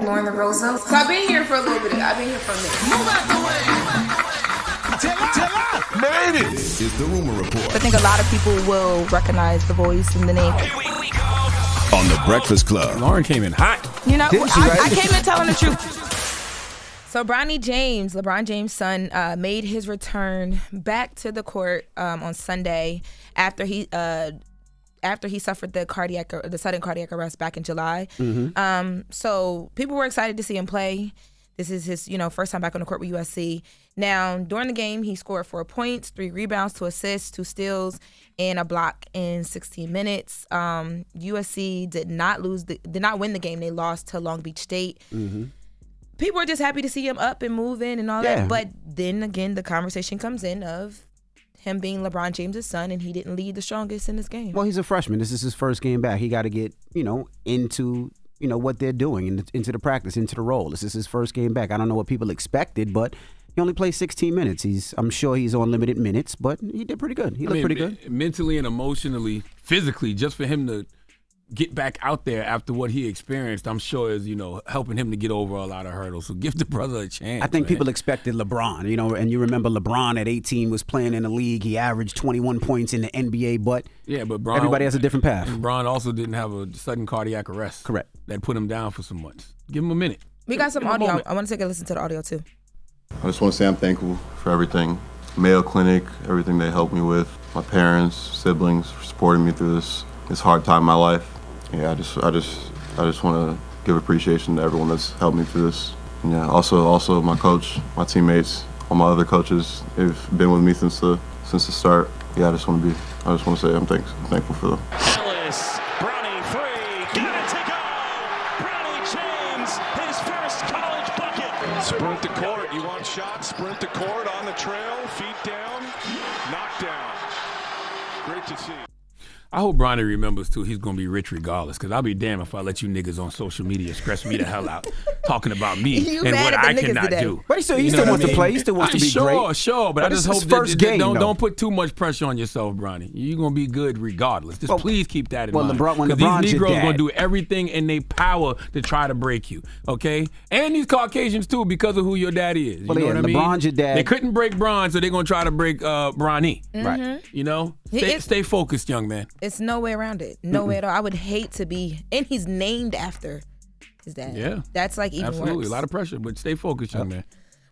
ignoring the Rosa. So I've been here for a little bit. I've been here for a minute. Move out the way. Made it. This is the Rumor Report. I think a lot of people will recognize the voice and the name. On the Breakfast Club. Lauren came in hot. You know, I came in telling the truth. So LeBron James' son, made his return back to the court on Sunday after he suffered the sudden cardiac arrest back in July. Mm-hmm. So people were excited to see him play. This is his, first time back on the court with USC. Now, during the game, he scored 4 points, 3 rebounds, 2 assists, 2 steals, and a block in 16 minutes. USC did not win the game. They lost to Long Beach State. Mm-hmm. People are just happy to see him up and moving and all that. But then again, the conversation comes in of him being LeBron James' son, and he didn't lead the strongest in this game. Well, he's a freshman. This is his first game back. He got to get, into what they're doing, into the practice, into the role. This is his first game back. I don't know what people expected, but he only played 16 minutes. I'm sure he's on limited minutes, but he did pretty good. He looked pretty good. Mentally and emotionally, physically, just for him to get back out there after what he experienced, I'm sure is, helping him to get over a lot of hurdles. So give the brother a chance. I think people expected LeBron, and you remember LeBron at 18 was playing in the league. He averaged 21 points in the NBA, but Bron, everybody has a different path. Bron also didn't have a sudden cardiac arrest. Correct. That put him down for some months. Give him a minute. We got some audio. I want to take a listen to the audio, too. I just want to say I'm thankful for everything. Mayo Clinic, everything they helped me with. My parents, siblings for supporting me through this hard time in my life. Yeah, I just want to give appreciation to everyone that's helped me through this. And yeah, also my coach, my teammates, all my other coaches, they've been with me since the start. Yeah, I just want to say I'm thankful for them. Ellis, Brownie free, got it to go. Brownie James, his first college bucket. Sprint the court. You want shots? Sprint the court on the trail, feet down, knocked down. Great to see. I hope Bronny remembers, too, he's going to be rich regardless, because I'll be damned if I let you niggas on social media stress me the hell out talking about me and what I cannot do. But he still wants to play. He still wants to be great. Sure, but I just hope that don't put too much pressure on yourself, Bronny. You're going to be good regardless. Just please keep that in mind. Because these Negroes are going to do everything in their power to try to break you, okay? And these Caucasians, too, because of who your daddy is. You know what I mean? LeBron's your dad. They couldn't break Bron, so they're going to try to break Bronny. Mm-hmm. Right. Stay focused, young man. It's no way around it. No way at all. I would hate to be, and he's named after his dad. Yeah. That's like even Absolutely. worse. A lot of pressure, but stay focused, young man.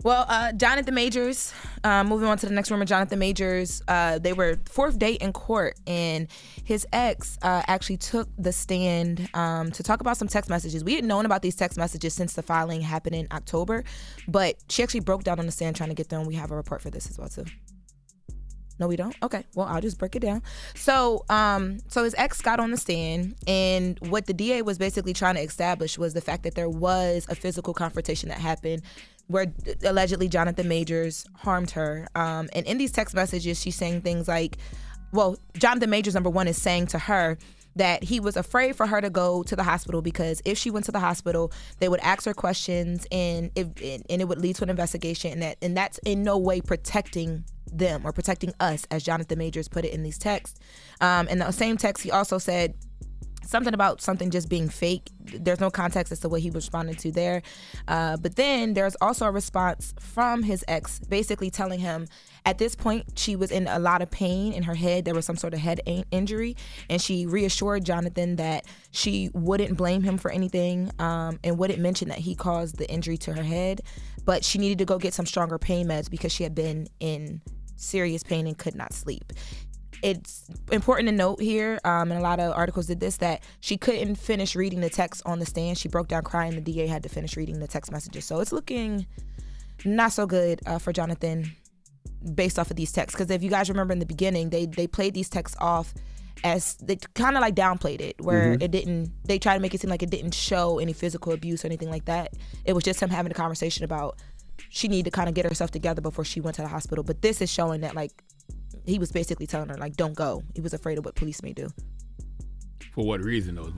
Well, Jonathan Majors, moving on to the next rumor, Jonathan Majors, they were fourth date in court, and his ex actually took the stand to talk about some text messages. We had known about these text messages since the filing happened in October, but she actually broke down on the stand trying to get them. We have a report for this as well, too. No, we don't? Okay. Well, I'll just break it down. So his ex got on the stand, and what the DA was basically trying to establish was the fact that there was a physical confrontation that happened where allegedly Jonathan Majors harmed her. And in these text messages, she's saying things like, Jonathan Majors, number one, is saying to her that he was afraid for her to go to the hospital because if she went to the hospital, they would ask her questions and it would lead to an investigation, and that's in no way protecting them or protecting us, as Jonathan Majors put it in these texts. In the same text, he also said something about something just being fake. There's no context as to what he was responding to there. But then there's also a response from his ex basically telling him at this point she was in a lot of pain in her head. There was some sort of head injury, and she reassured Jonathan that she wouldn't blame him for anything and wouldn't mention that he caused the injury to her head, but she needed to go get some stronger pain meds because she had been in serious pain and could not sleep. It's important to note here, and a lot of articles did this, that she couldn't finish reading the text on the stand. She broke down crying. The DA had to finish reading the text messages. So it's looking not so good for Jonathan based off of these texts. Because if you guys remember in the beginning, they played these texts off as they kind of like downplayed it, where they tried to make it seem like it didn't show any physical abuse or anything like that. It was just him having a conversation about she needed to kind of get herself together before she went to the hospital. But this is showing that like he was basically telling her like, don't go. He was afraid of what police may do. For what reason though?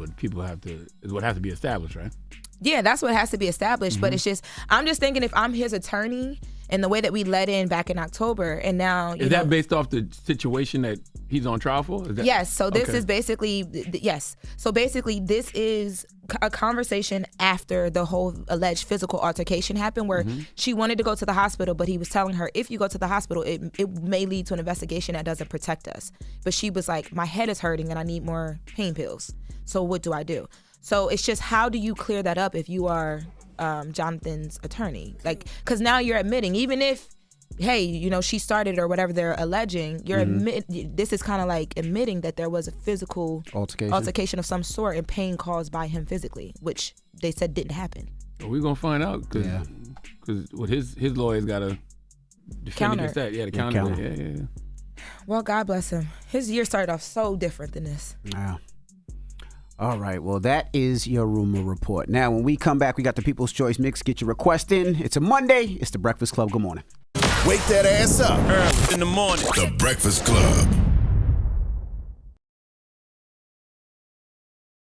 Is what has to be established, right? Yeah, that's what has to be established. But it's just, I'm just thinking if I'm his attorney and the way that we let in back in October and now, is that based off the situation that he's on trial for? Yes. So this is basically, yes. So basically this is a conversation after the whole alleged physical altercation happened where she wanted to go to the hospital, but he was telling her, if you go to the hospital, it may lead to an investigation that doesn't protect us. But she was like, my head is hurting and I need more pain pills. So what do I do? So it's just, how do you clear that up if you are Jonathan's attorney? Like, because now you're admitting, even if, hey, you know, she started or whatever they're alleging, you're this is kind of like admitting that there was a physical altercation of some sort and pain caused by him physically, which they said didn't happen. Well, we're going to find out because what his lawyers got to defend against that. Yeah, the counter. Yeah. Well, God bless him. His year started off so different than this. Yeah. All right, well, that is your rumor report. Now, when we come back, we got the People's Choice Mix. Get your request in. It's a Monday. It's The Breakfast Club. Good morning. Wake that ass up. Early in the morning. The Breakfast Club.